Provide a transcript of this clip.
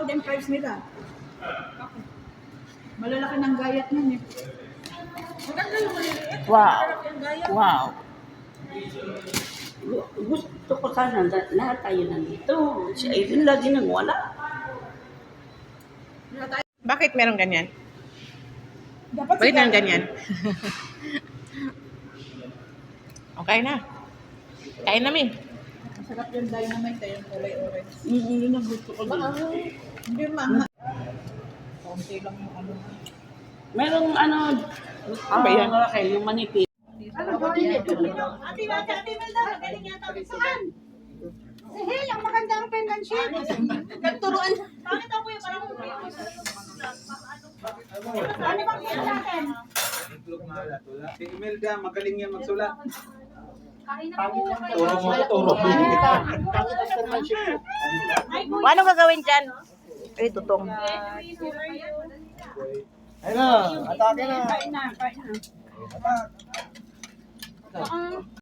malaki din price nila. Malalaki ng gayat nun eh. Maganda yung maliliit. Wow. Yung gayat. Wow. Gusto ko sana lahat tayo nandito. Si Aileen lagi nang wala. Bakit meron ganyan? Dapat Bakit meron sigara. ganyan? Okay na. Kain namin. Masarap yung dynamite yung kulay orange. Yun ang gusto ko din. Hindi mahal. Konti lang yung ano. Merong ano, ba yan? Raquel, yung manipis. Ano ba yan? Ate Melda, magaling yata ako saan? Si Hil, ang magandang penmanship. Nagturuan. Bakit ako yung parang ano bang yan sa akin? Si Imelda, magaling yan magsulat. Kain na po. Turo. Paano gagawin dyan? Eh, tutong. Ayun na, atake na. Kain na. Baka